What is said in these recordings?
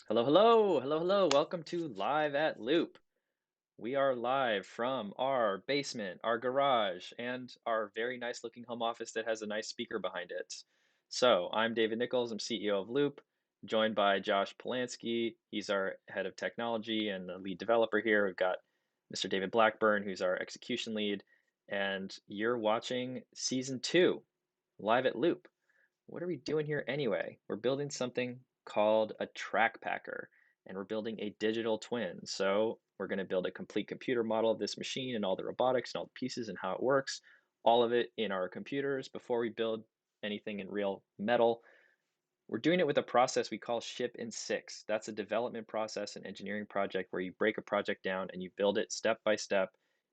Hello, hello, hello, hello. Welcome to Live at Loupe. We are live from our basement, our garage, and our very nice looking home office that has a nice speaker behind it. So, I'm David Nichols, I'm CEO of Loupe, joined by Josh Polanski. He's our head of technology and the lead developer here. We've got Mr. David Blackburn, who's our execution lead, and you're watching season 2, Live at Loupe. What are we doing here anyway? We're building something called a track packer, and we're building a digital twin. So we're going to build a complete computer model of this machine and all the robotics and all the pieces and how it works, all of it in our computers before we build anything in real metal. We're doing it with a process we call ship in 6. That's a development process, an engineering project where you break a project down and you build it step by step.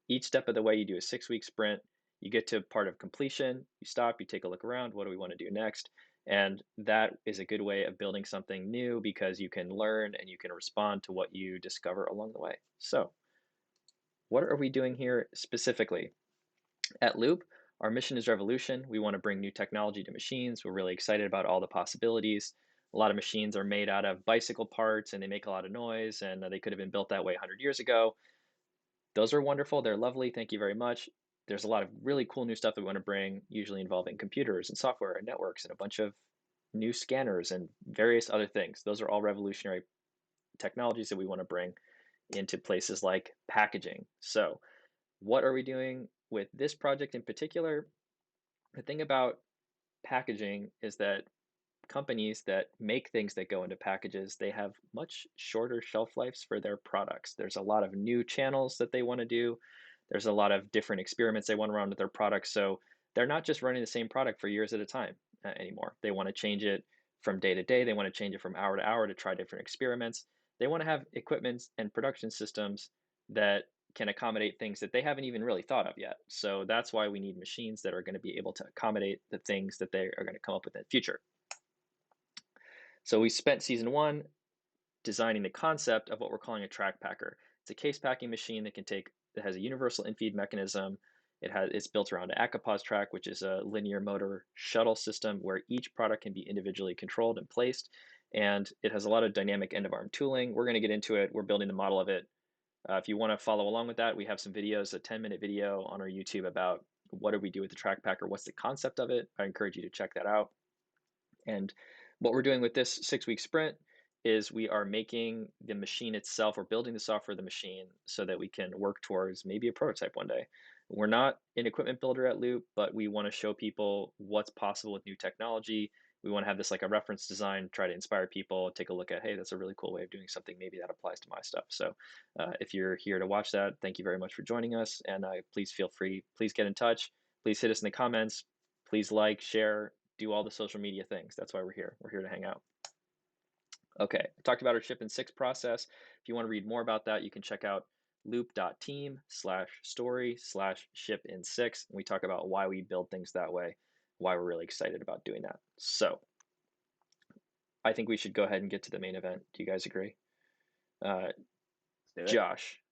Each step of the way, you do a 6-week sprint. You get to part of completion, you stop, you take a look around. What do we want to do next? And that is a good way of building something new because you can learn and you can respond to what you discover along the way. So, what are we doing here specifically? At Loupe, our mission is revolution. We want to bring new technology to machines. We're really excited about all the possibilities. A lot of machines are made out of bicycle parts and they make a lot of noise, and they could have been built that way 100 years ago. Those are wonderful. They're lovely. Thank you very much. There's a lot of really cool new stuff that we want to bring, usually involving computers and software and networks and a bunch of new scanners and various other things. Those are all revolutionary technologies that we want to bring into places like packaging. So, what are we doing with this project in particular? The thing about packaging is that companies that make things that go into packages, they have much shorter shelf lives for their products. There's a lot of new channels that they want to do. There's a lot of different experiments they want to run with their products. So they're not just running the same product for years at a time anymore. They want to change it from day to day. They want to change it from hour to hour to try different experiments. They want to have equipment and production systems that can accommodate things that they haven't even really thought of yet. So that's why we need machines that are going to be able to accommodate the things that they are going to come up with in the future. So we spent season 1 designing the concept of what we're calling a track packer. It's a case packing machine that has a universal infeed mechanism. It's built around an Acapos track, which is a linear motor shuttle system where each product can be individually controlled and placed. And it has a lot of dynamic end of arm tooling. We're going to get into it. We're building the model of it. If you want to follow along with that, we have some videos, a 10-minute video on our YouTube about what do we do with the track packer, what's the concept of it. I encourage you to check that out. And what we're doing with this 6-week sprint is we are making the machine itself, we're building the software of the machine so that we can work towards maybe a prototype one day. We're not an equipment builder at Loupe, but we want to show people what's possible with new technology. We want to have this like a reference design, try to inspire people, take a look at, hey, that's a really cool way of doing something. Maybe that applies to my stuff. So if you're here to watch that, thank you very much for joining us. And please feel free, please get in touch. Please hit us in the comments. Please like, share, do all the social media things. That's why we're here. We're here to hang out. Okay, I talked about our ship in 6 process. If you want to read more about that, you can check out loupe.team/story/ship in 6. And we talk about why we build things that way, why we're really excited about doing that. So I think we should go ahead and get to the main event. Do you guys agree? Let's do it. Josh,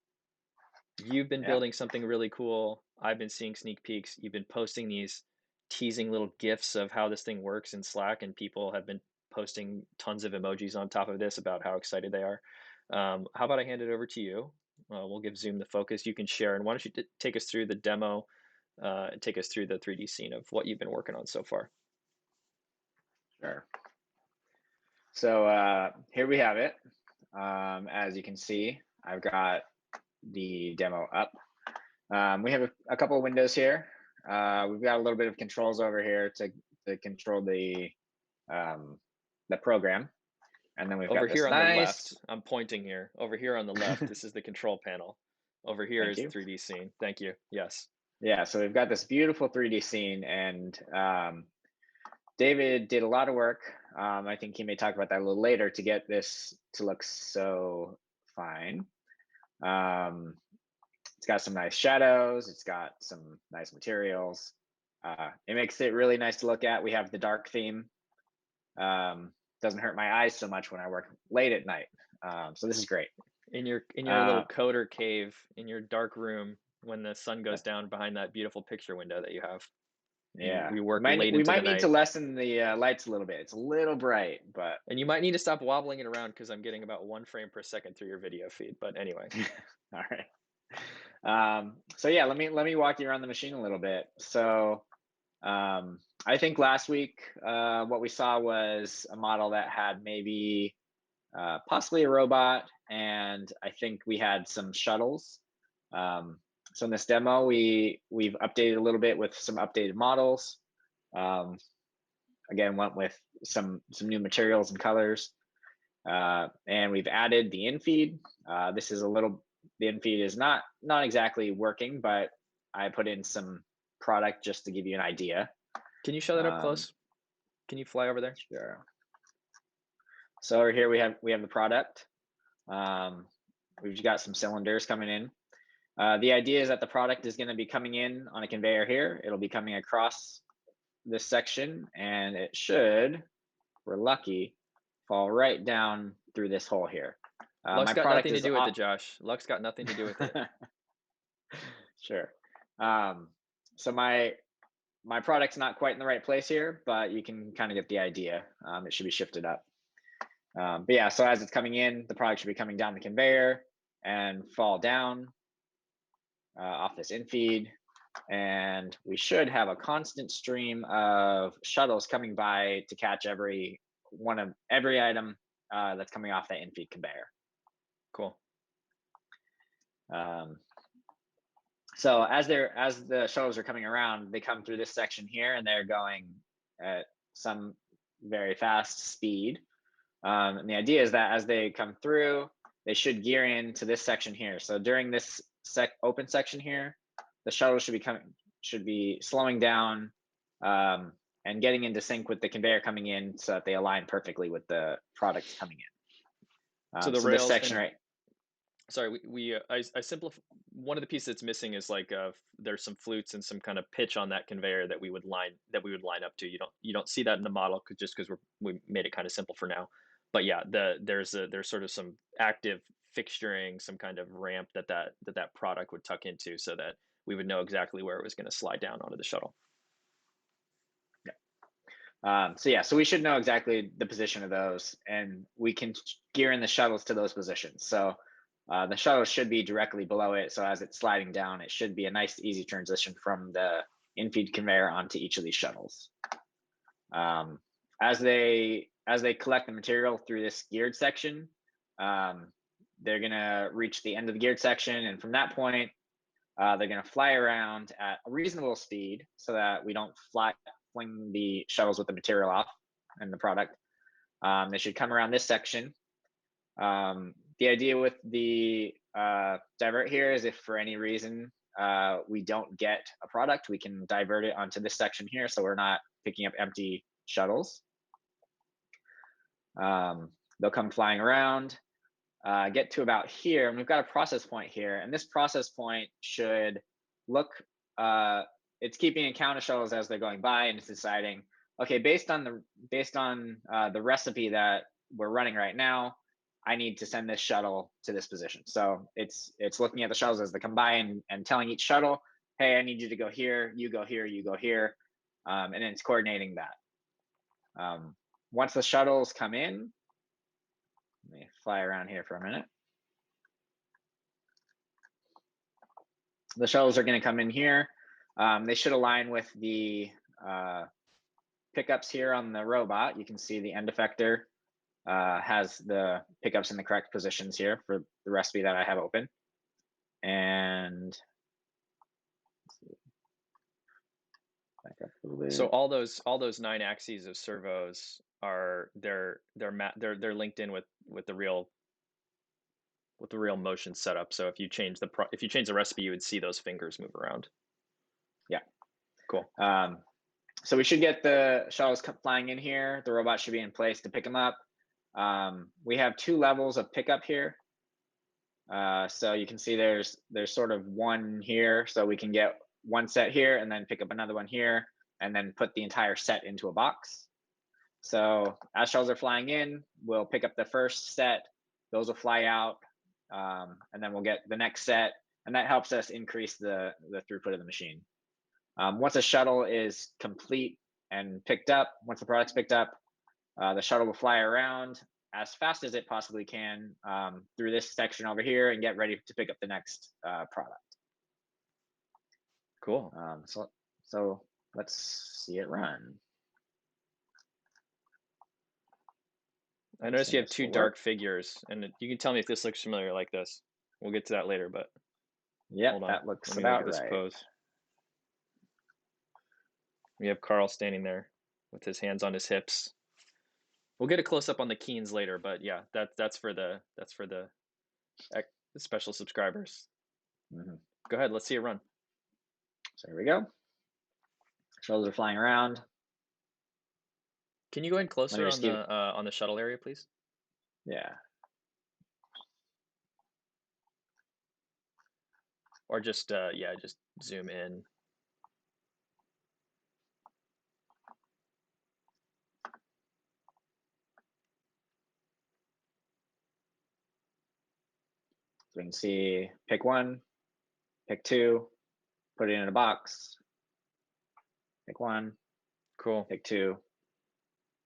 you've been Yeah. building something really cool. I've been seeing sneak peeks. You've been posting these teasing little GIFs of how this thing works in Slack, and people have been posting tons of emojis on top of this about how excited they are. How about I hand it over to you? We'll give Zoom the focus. You can share, and why don't you take us through the demo and take us through the 3D scene of what you've been working on so far. Sure. So here we have it. As you can see, I've got the demo up. We have a couple of windows here. We've got a little bit of controls over here to control the program. And then we've Over got here this on the nice, left, I'm pointing here. Over here on the left, this is the control panel. Over here thank is the you. 3D scene. Thank you. Yes. Yeah, so we've got this beautiful 3D scene, and David did a lot of work. I think he may talk about that a little later to get this to look so fine. Um, it's got some nice shadows. It's got some nice materials. It makes it really nice to look at. We have the dark theme. Doesn't hurt my eyes so much when I work late at night. So this is great. In your little Uh, coder cave in your dark room when the sun goes down behind that beautiful picture window that you have. Yeah, We we work might late we into the might need to night. lessen the lights a little bit. It's a little bright, but And you might need to stop wobbling it around because I'm getting about 1 frame per second through your video feed. But anyway, all right. So yeah, let me walk you around the machine a little bit. So I think last week what we saw was a model that had maybe possibly a robot, and I think we had some shuttles. Um, so in this demo, we've updated a little bit with some updated models. Um, Again, went with some new materials and colors, and we've added the infeed. This is a little the infeed is not exactly working, but I put in some product just to give you an idea. can you show that up Um, close? Can you fly over there? sure. So over here we have the product. Um, we've got some cylinders coming in. The idea is that the product is going to be coming in on a conveyor here. It'll be coming across this section, and it should, if we're lucky, fall right down through this hole here. Luck's My got product nothing to is do with it, Josh. Luck's got nothing to do with it. sure. Um, so my product's not quite in the right place here, but you can kind of get the idea. It should be shifted up. But yeah, so as it's coming in, the product should be coming down the conveyor and fall down off this infeed, and we should have a constant stream of shuttles coming by to catch every item that's coming off that infeed conveyor. Cool. Um, so as the shuttles are coming around, they come through this section here, and they're going at some very fast speed. And the idea is that as they come through, they should gear into this section here. So during this open section here, the shuttle should be slowing down and getting into sync with the conveyor coming in, so that they align perfectly with the products coming in. So the So this rails section and right, sorry, I simplify. One of the pieces that's missing is like there's some flutes and some kind of pitch on that conveyor that we would line up to. You don't see that in the model just because we made it kind of simple for now. But yeah, there's sort of some active fixturing, some kind of ramp that product would tuck into, so that we would know exactly where it was going to slide down onto the shuttle. so yeah, so we should know exactly the position of those, and we can gear in the shuttles to those positions. So the shuttle should be directly below it. So as it's sliding down, it should be a nice, easy transition from the infeed conveyor onto each of these shuttles. Um, as they collect the material through this geared section, they're gonna reach the end of the geared section, and from that point, they're gonna fly around at a reasonable speed so that we don't fling the shuttles with the material off and the product. They should come around this section. The idea with the divert here is if for any reason we don't get a product, we can divert it onto this section here, so we're not picking up empty shuttles. They'll come flying around, get to about here, and we've got a process point here, and this process point should look, it's keeping account of shuttles as they're going by, and it's deciding, okay, based on the recipe that we're running right now, I need to send this shuttle to this position. So it's looking at the shuttles as they come by and telling each shuttle, hey, I need you to go here, you go here, you go here, and then it's coordinating that. Once the shuttles come in, let me fly around here for a minute. The shuttles are going to come in here. They should align with the pickups here on the robot. You can see the end effector has the pickups in the correct positions here for the recipe that I have open. And back up a little So bit. all those 9 axes of servos are they're linked in with the real motion setup. So if you change the recipe, you would see those fingers move around. Yeah. Cool. So we should get the shuttles flying in here. The robot should be in place to pick them up. We have 2 levels of pickup here. So you can see there's sort of one here, so we can get one set here and then pick up another one here and then put the entire set into a box. So as shuttles are flying in, we'll pick up the first set, those will fly out, and then we'll get the next set, and that helps us increase the throughput of the machine. Once a shuttle is complete and picked up, once the product's picked up, the shuttle will fly around as fast as it possibly can through this section over here and get ready to pick up the next product. Cool. So let's see it run. I noticed you have This two will work. dark figures, and you can tell me if this looks familiar like this. We'll get to that later, but Yep, hold on. that looks Let me look at about this right. pose. We have Carl standing there with his hands on his hips. We'll get a close up on the Keens later, but yeah, that's for the special subscribers. Mm-hmm. Go ahead, let's see it run. So here we go. Shuttles are flying around. Can you go in Let me closer just give. on the shuttle area, please? Yeah. Or just yeah, just zoom in. So we can see pick one, pick two, put it in a box. Pick one, Cool. pick two,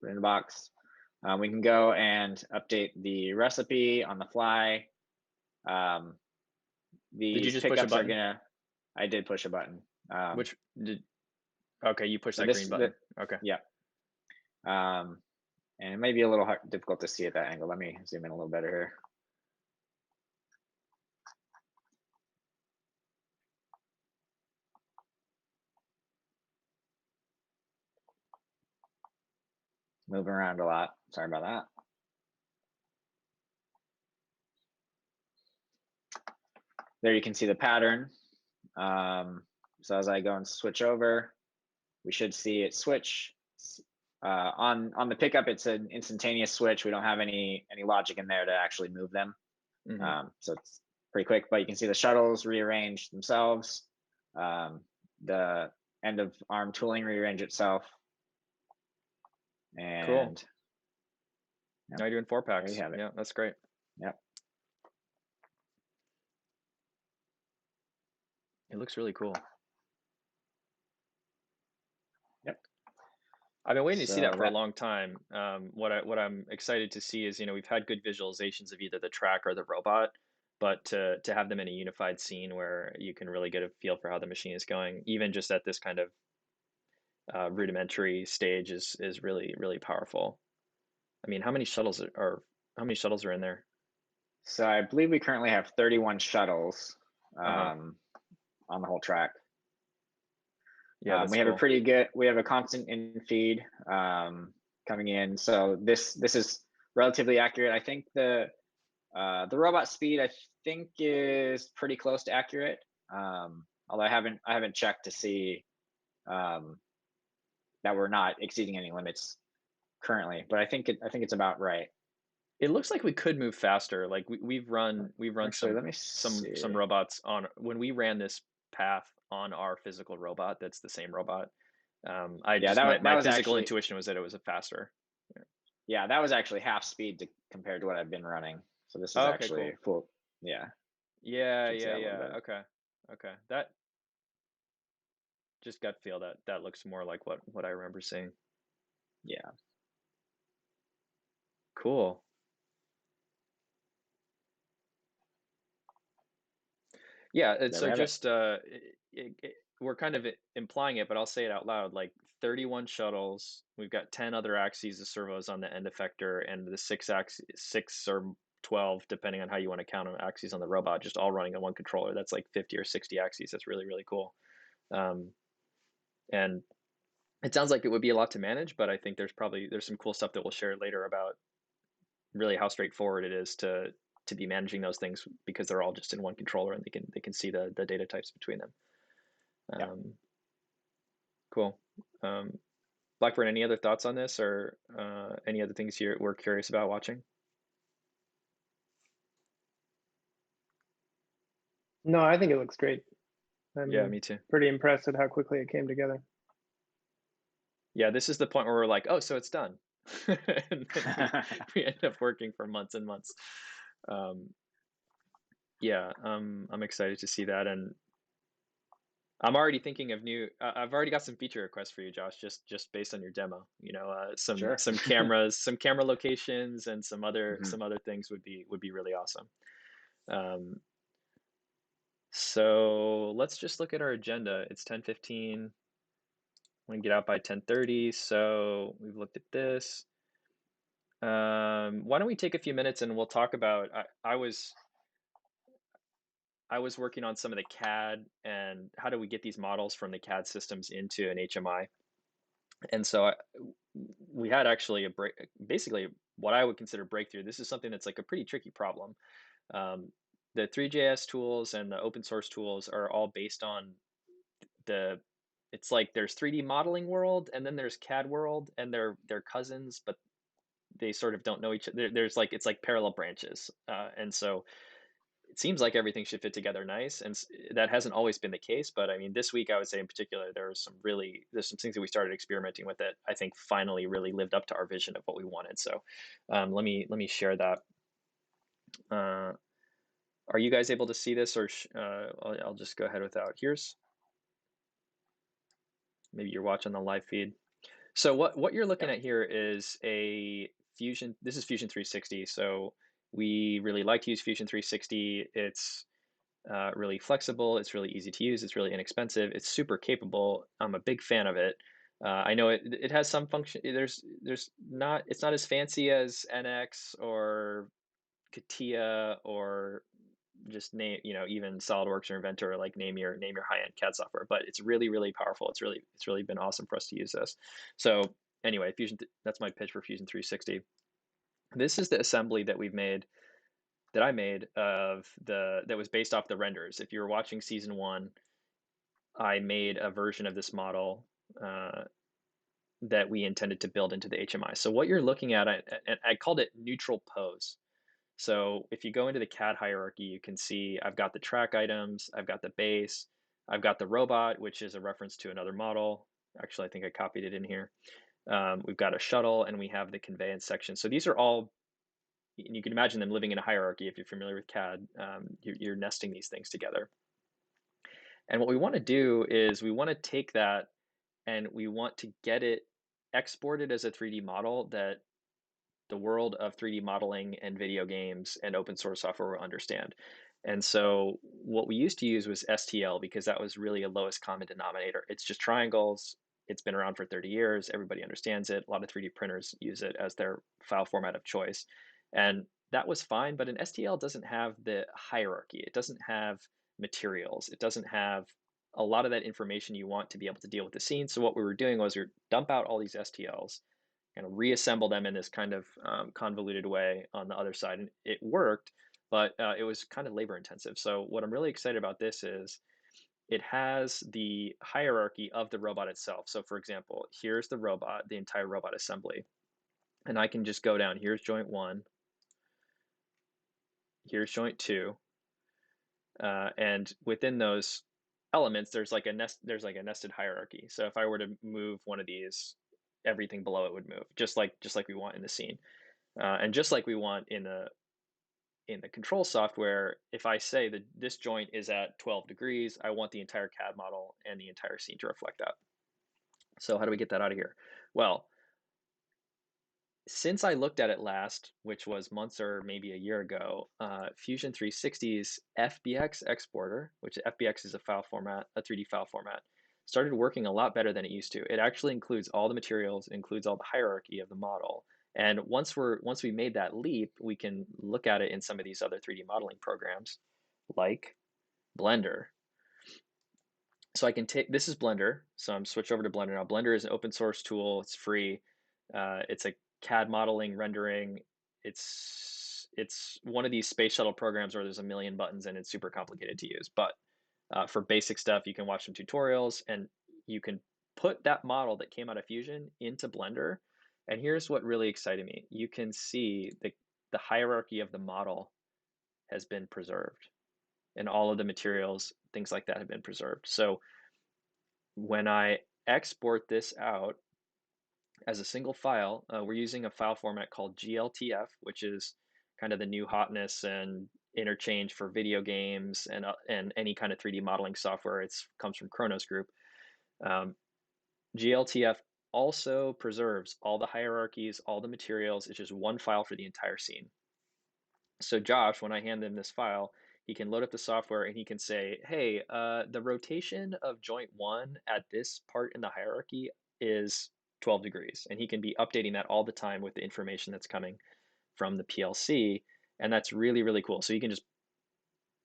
put it in a box. We can go and update the recipe on the fly. Did you These just push a pickups are button? gonna. I did push a button. Which did Okay, you pushed So that green the button. Okay. yeah. And it may be a little difficult to see at that angle. Let me zoom in a little better here. Moving around a lot. Sorry about that. There you can see the pattern. So as I go and switch over, we should see it switch. On the pickup, it's an instantaneous switch. We don't have any logic in there to actually move them. So it's pretty quick, but you can see the shuttles rearrange themselves. The end of arm tooling rearrange itself. And Cool. Yep, Now you're doing 4-packs. there you have it. Yeah, that's great. Yep. It looks really cool. Yep. I've been waiting to see So that for a long time. What I'm excited to see is, we've had good visualizations of either the Trak or the robot, but to have them in a unified scene where you can really get a feel for how the machine is going, even just at this kind of rudimentary stage, is really really powerful. I mean, how many shuttles are in there? So I believe we currently have 31 shuttles Uh-huh. on the whole track. Yeah, that's We have a cool. pretty good. We have a constant infeed coming in, so this is relatively accurate. I think the robot speed I think is pretty close to accurate. Although I haven't checked to see um, that we're not exceeding any limits currently, but I think it's about right. It looks like we could move faster. Like we've run Actually, some let me some see. some robots on when we ran this path on our physical robot. That's the same robot. I Yeah, just that my was physical actually intuition was that it was a faster. Yeah. yeah, that was actually half speed compared to what I've been running. So this is Oh, okay, actually cool. full. Yeah, Yeah, should see yeah, that a little yeah. better. Okay, okay. That just gut feel that looks more like what I remember seeing. Yeah, Cool. Yeah, and there we so have it. just we're kind of implying it, but I'll say it out loud. Like 31 shuttles, we've got 10 other axes of servos on the end effector, and the six or 12, depending on how you want to count them, axes on the robot, just all running on one controller. That's like 50 or 60 axes. That's really really cool. Um, and it sounds like it would be a lot to manage, but I think there's some cool stuff that we'll share later about really how straightforward it is to be managing those things because they're all just in one controller and they can see the data types between them. Yeah. Um, cool. Blackburn, any other thoughts on this or any other things you were curious about watching? No, I think it looks great. Yeah, I'm me too. pretty impressed at how quickly it came together. Yeah, this is the point where we're like, oh, so it's done. And then we end up working for months and months. Um, yeah, I'm excited to see that. And I'm already thinking of new. I've already got some feature requests for you, Josh. Just based on your demo. Sure. Some cameras, some camera locations, and Mhm. some other things would be really awesome. Um, so let's just look at our agenda. It's 10:15. I want to get out by 10:30. So we've looked at this. Why don't we take a few minutes and we'll talk about. I was working on some of the CAD and how do we get these models from the CAD systems into an HMI. And so we had actually basically what I would consider breakthrough. This is something that's like a pretty tricky problem. Um, the 3JS tools and the open source tools are all based on the. It's like there's 3D modeling world, and then there's CAD world, and they're cousins, but they sort of don't know each other. There's like it's like parallel branches, and so it seems like everything should fit together nice, and that hasn't always been the case. But I mean, this week I would say in particular, there's some things that we started experimenting with that I think finally really lived up to our vision of what we wanted. So let me share that. Uh, are you guys able to see this, or I'll just go ahead without. Here's maybe you're watching the live feed. So what you're looking Yep. at here is a Fusion. This is Fusion 360. So we really like to use Fusion 360. It's really flexible. It's really easy to use. It's really inexpensive. It's super capable. I'm a big fan of it. I know it has some function. There's not it's not as fancy as NX or CATIA or just name even SolidWorks or Inventor, like name your high end CAD software. But it's really powerful. It's really been awesome for us to use this. So anyway, Fusion. That's my pitch for Fusion 360. This is the assembly that we've made that I made of the that was based off the renders. If you were watching season one, I made a version of this model that we intended to build into the HMI. So what you're looking at, I called it neutral pose. So if you go into the CAD hierarchy, you can see I've got the track items, I've got the base, I've got the robot, which is a reference to another model. Actually, I think I copied it in here. We've got a shuttle, and we have the conveyance section. So these are all you can imagine them living in a hierarchy if you're familiar with CAD. You're nesting these things together. And what we want to do is we want to take that and we want to get it exported as a 3D model that the world of 3D modeling and video games and open source software will understand. And so what we used to use was STL because that was really a lowest common denominator. It's just triangles. It's been around for 30 years. Everybody understands it. A lot of 3D printers use it as their file format of choice. And that was fine, but an STL doesn't have the hierarchy. It doesn't have materials. It doesn't have a lot of that information you want to be able to deal with the scene. So what we were doing was we dump out all these STLs, kind of reassemble them in this kind of convoluted way on the other side. And it worked, but it was kind of labor intensive. So what I'm really excited about this is it has the hierarchy of the robot itself. So for example, here's the robot, the entire robot assembly. And I can just go down, here's joint one, here's joint two. And within those elements, there's like a nested hierarchy. So if I were to move one of these, everything below it would move, just like we want in the scene. And just like we want in the control software, if I say that this joint is at 12 degrees, I want the entire CAD model and the entire scene to reflect that. So how do we get that out of here? Well, since I looked at it last, which was months or maybe a year ago, Fusion 360's FBX exporter, which FBX is a file format, a 3D file format, started working a lot better than it used to. It actually includes all the materials, includes all the hierarchy of the model. And once we made that leap, we can look at it in some of these other 3D modeling programs like Blender. So I can take this is Blender. So I'm switch over to Blender now. Blender is an open source tool. It's free. It's a CAD modeling, rendering. It's one of these space shuttle programs where there's a million buttons and it's super complicated to use. But for basic stuff, you can watch some tutorials and you can put that model that came out of Fusion into Blender. And here's what really excited me. You can see the hierarchy of the model has been preserved and all of the materials, things like that have been preserved. So when I export this out as a single file, we're using a file format called glTF, which is kind of the new hotness, and interchange for video games and any kind of 3D modeling software. It's comes from Kronos Group. Um, glTF also preserves all the hierarchies, all the materials. It's just one file for the entire scene. So Josh, when I hand him this file, he can load up the software and he can say, hey, the rotation of joint one at this part in the hierarchy is 12 degrees. And he can be updating that all the time with the information that's coming from the PLC. And that's really, really cool. So you can just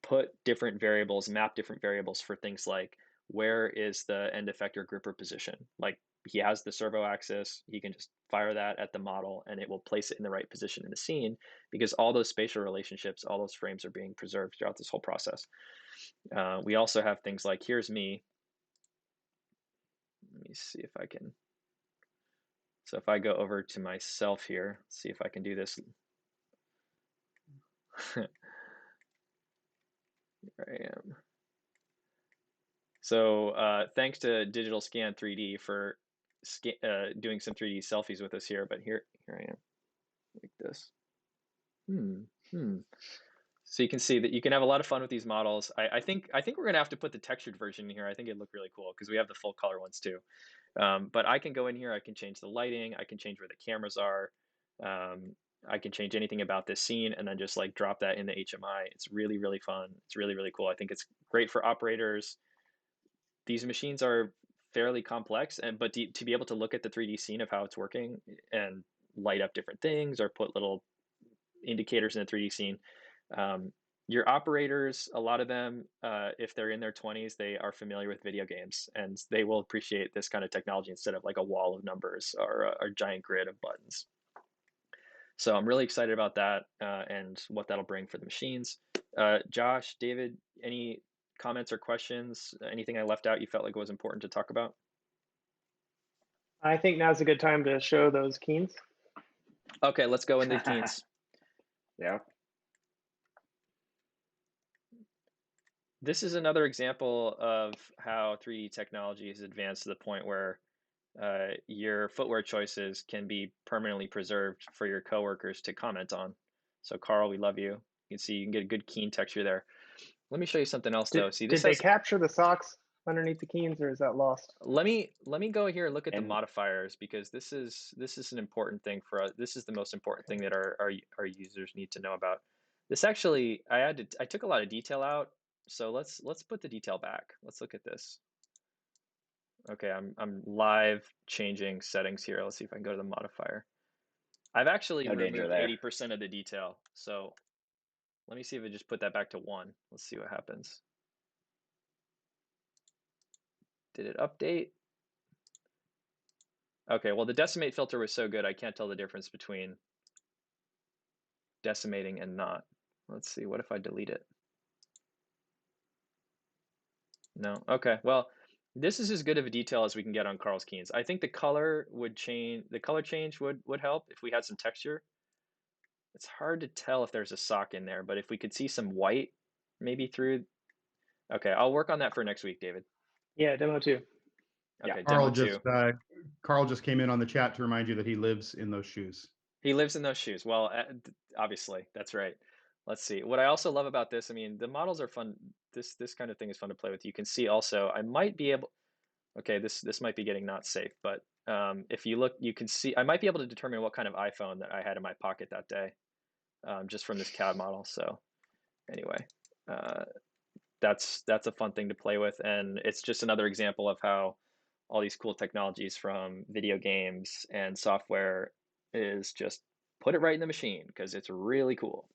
put different variables, map different variables for things like where is the end effector gripper position? Like he has the servo axis, he can just fire that at the model and it will place it in the right position in the scene because all those spatial relationships, all those frames are being preserved throughout this whole process. We also have things like here's me. Let me see if I can. So if I go over to myself here, see if I can do this. Here I am. So thanks to Digital Scan 3D for doing some 3D selfies with us here. But here I am, like this. So you can see that you can have a lot of fun with these models. I think we're gonna have to put the textured version in here. I think it'd look really cool because we have the full color ones too. But I can go in here. I can change the lighting. I can change where the cameras are. I can change anything about this scene and then just like drop that in the HMI. It's really, really fun. It's really, really cool. I think it's great for operators. These machines are fairly complex, but to be able to look at the 3D scene of how it's working and light up different things or put little indicators in the 3D scene. Your operators, a lot of them, if they're in their 20s, they are familiar with video games and they will appreciate this kind of technology instead of like a wall of numbers or a giant grid of buttons. So I'm really excited about that and what that'll bring for the machines. Josh, David, any comments or questions? Anything I left out you felt like was important to talk about? I think now's a good time to show those keens. Okay, let's go into the keens. Yeah. This is another example of how 3D technology has advanced to the point where your footwear choices can be permanently preserved for your coworkers to comment on. So Carl, we love you. You can see you can get a good keen texture there. Let me show you something else though. See, Did this they has. capture the socks underneath the keens, or is that lost? Let me go here and look at the And modifiers because this is an important thing for us. This is the most important thing that our users need to know about. This actually, I took a lot of detail out. So let's put the detail back. Let's look at this. Okay, I'm live changing settings here. Let's see if I can go to the modifier. I've actually no danger removed there. 80% of the detail. So let me see if I just put that back to 1. Let's see what happens. Did it update? Okay, well the decimate filter was so good I can't tell the difference between decimating and not. Let's see, what if I delete it? No, okay, well, this is as good of a detail as we can get on Carl's keens. I think the color would change, the color change would help if we had some texture. It's hard to tell if there's a sock in there, but if we could see some white maybe through. Okay, I'll work on that for next week, David. Yeah, demo 2. Okay, Yeah. demo 2. Carl just came in on the chat to remind you that he lives in those shoes. He lives in those shoes. Well, obviously, that's right. Let's see. What I also love about this, I mean, the models are fun. This kind of thing is fun to play with. You can see also, I might be able. Okay, this might be getting not safe, but if you look, you can see I might be able to determine what kind of iPhone that I had in my pocket that day, just from this CAD model. So anyway, that's a fun thing to play with, and it's just another example of how all these cool technologies from video games and software is just put it right in the machine because it's really cool.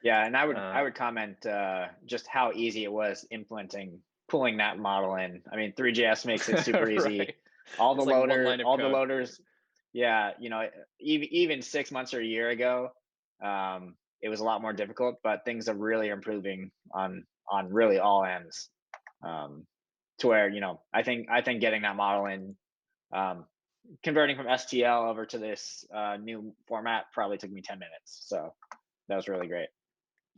Yeah, and I would comment just how easy it was pulling that model in. I mean, 3GS makes it super easy. Right. All the It's like one line of all code. the loaders. Yeah, you know, even 6 months or a year ago, it was a lot more difficult. But things are really improving on really all ends, to where, you know, I think getting that model in, converting from STL over to this new format probably took me 10 minutes. So that was really great.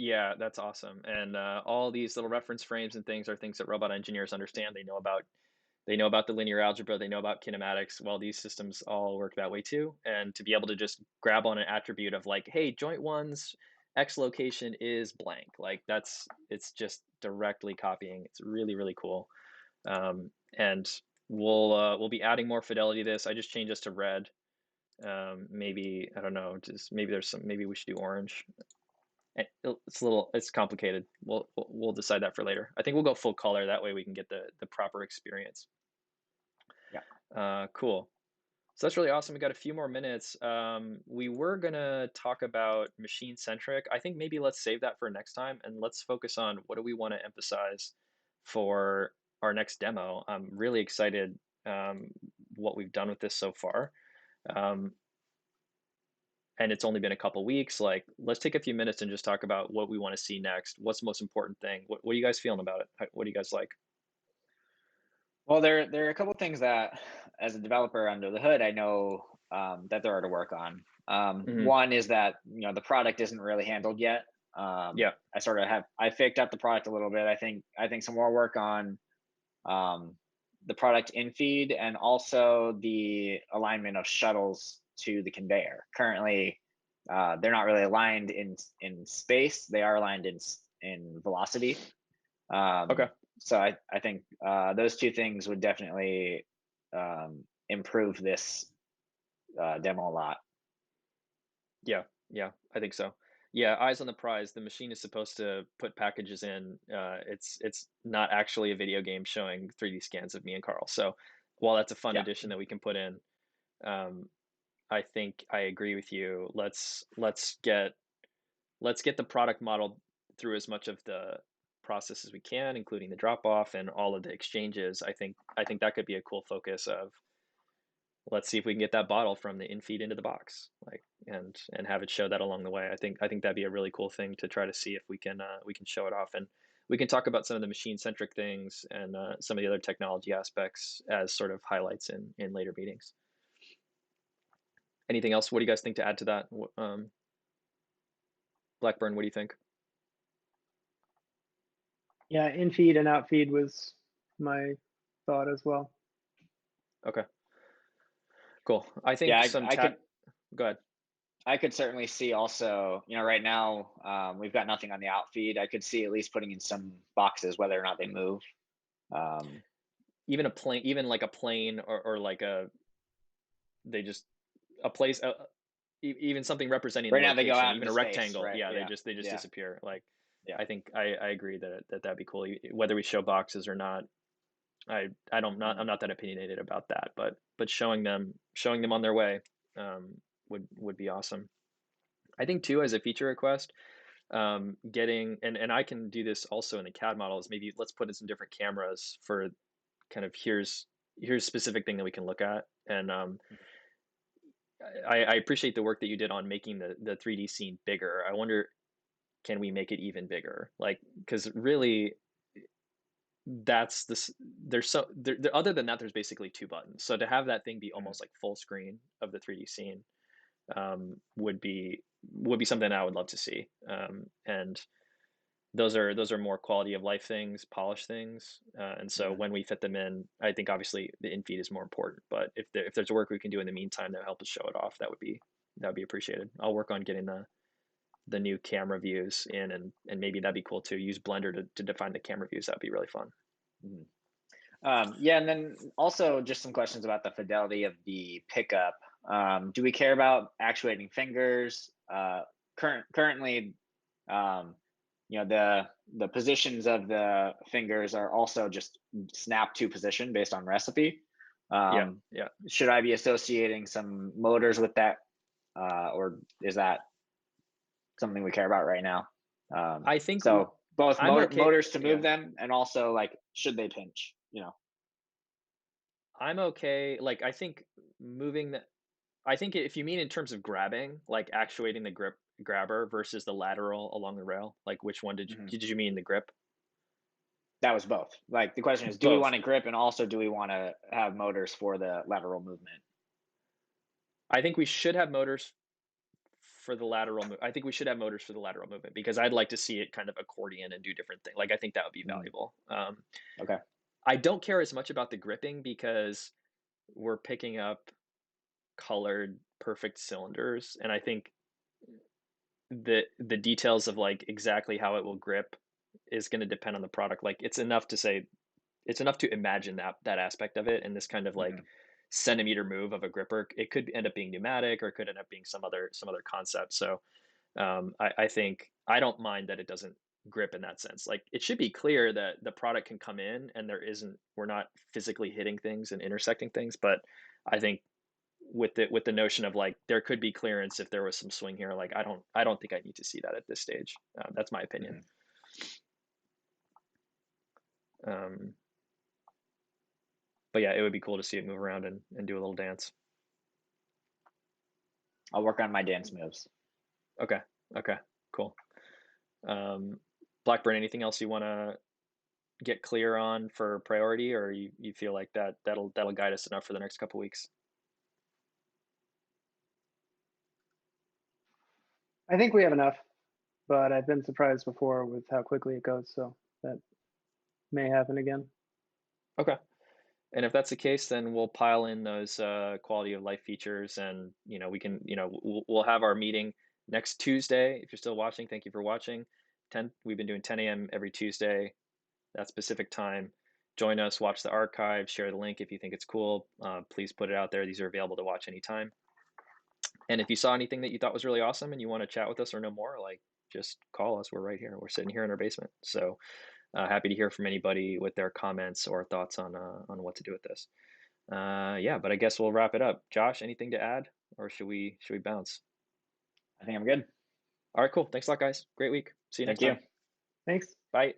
Yeah, that's awesome. And all these little reference frames and things are things that robot engineers understand. They know about the linear algebra, they know about kinematics. Well, these systems all work that way too. And to be able to just grab on an attribute of like, hey, joint one's X location is blank. Like it's just directly copying. It's really, really cool. And we'll be adding more fidelity to this. I just changed this to red. Maybe, I don't know, just maybe maybe we should do orange. It's complicated. We'll decide that for later. I think we'll go full color. That way we can get the proper experience. Yeah. Cool. So that's really awesome. We got a few more minutes. We were gonna talk about machine centric. I think maybe let's save that for next time and let's focus on what do we want to emphasize for our next demo. I'm really excited what we've done with this so far. And it's only been a couple weeks. Like, let's take a few minutes and just talk about what we want to see next. What's the most important thing? What are you guys feeling about it? What do you guys like? Well, there are a couple things that, as a developer under the hood, I know that there are to work on. One is that the product isn't really handled yet. Yeah. I faked up the product a little bit. I think some more work on the product infeed and also the alignment of shuttles to the conveyor. Currently, they're not really aligned in space. They are aligned in velocity. Okay. So I think those two things would definitely improve this demo a lot. Yeah, I think so. Yeah, eyes on the prize. The machine is supposed to put packages in. It's not actually a video game showing 3D scans of me and Carl. So while that's a fun Yeah. addition that we can put in, I think I agree with you. Let's get the product model through as much of the process as we can, including the drop off and all of the exchanges. I think that could be a cool focus of let's see if we can get that bottle from the infeed into the box, like and have it show that along the way. I think that'd be a really cool thing to try to see if we can show it off, and we can talk about some of the machine centric things and some of the other technology aspects as sort of highlights in later meetings. Anything else? What do you guys think to add to that? Blackburn, what do you think? Yeah, infeed and outfeed was my thought as well. Okay. Cool. I think go ahead. I could certainly see also, right now we've got nothing on the outfeed. I could see at least putting in some boxes, whether or not they move. Even like a plane or like they just a place, even something representing right the now location, they go out even into a space, rectangle. right? Yeah, Yeah. they just disappear. Like, yeah. I think I agree that'd be cool. Whether we show boxes or not, I'm not that opinionated about that, but showing them on their way would be awesome. I think too, as a feature request, getting and I can do this also in the CAD models. Maybe let's put in some different cameras for kind of here's a specific thing that we can look at. And I appreciate the work that you did on making the 3D scene bigger. I wonder, can we make it even bigger? Like, because really, that's this. There's other than that, there's basically two buttons. So to have that thing be almost like full screen of the 3D scene would be something I would love to see. And those are more quality of life things, polish things. And so when we fit them in, I think obviously the infeed is more important. But if there's work we can do in the meantime that help us show it off, that would be appreciated. I'll work on getting the new camera views in, and maybe that'd be cool too. Use Blender to define the camera views. That'd be really fun. Yeah, and then also just some questions about the fidelity of the pickup. Do we care about actuating fingers? Currently, the positions of the fingers are also just snap to position based on recipe. Yeah. Should I be associating some motors with that, or is that something we care about right now? I think so. Both motors to move yeah. them, and also like should they pinch? I'm okay. Like, I think I think if you mean in terms of grabbing, like actuating the grabber versus the lateral along the rail, like which one did you mean the grip? That was both. Like the question is, do we want to grip, and also do we want to have motors for the lateral movement? I think we should have motors for the lateral I think we should have motors for the lateral movement, because I'd like to see it kind of accordion and do different things. Like, I think that would be valuable. Okay. I don't care as much about the gripping because we're picking up colored perfect cylinders, and I think the details of like exactly how it will grip is going to depend on the product. Like it's enough to imagine that aspect of it, and this kind of like Mhm. centimeter move of a gripper. It could end up being pneumatic, or it could end up being some other concept. So I think I don't mind that it doesn't grip in that sense. Like it should be clear that the product can come in and we're not physically hitting things and intersecting things. But I think with the notion of like there could be clearance if there was some swing here. Like I don't think I need to see that at this stage. That's my opinion. Mhm. Um, but yeah, it would be cool to see it move around and do a little dance. I'll work on my dance moves. Okay. Okay. Cool. Blackburn, anything else you want to get clear on for priority, or you feel like that'll guide us enough for the next couple weeks? I think we have enough, but I've been surprised before with how quickly it goes, so that may happen again. Okay. And if that's the case, then we'll pile in those quality of life features, and we can we'll have our meeting next Tuesday. If you're still watching, thank you for watching. We've been doing 10 a.m. every Tuesday, that specific time. Join us, watch the archive, share the link if you think it's cool. Please put it out there. These are available to watch anytime. And if you saw anything that you thought was really awesome and you want to chat with us or know more, like just call us. We're right here. We're sitting here in our basement. So happy to hear from anybody with their comments or thoughts on what to do with this. Yeah, but I guess we'll wrap it up. Josh, anything to add, or should we bounce? I think I'm good. All right, cool. Thanks a lot, guys. Great week. See you Thank next you. time. Thanks. Bye.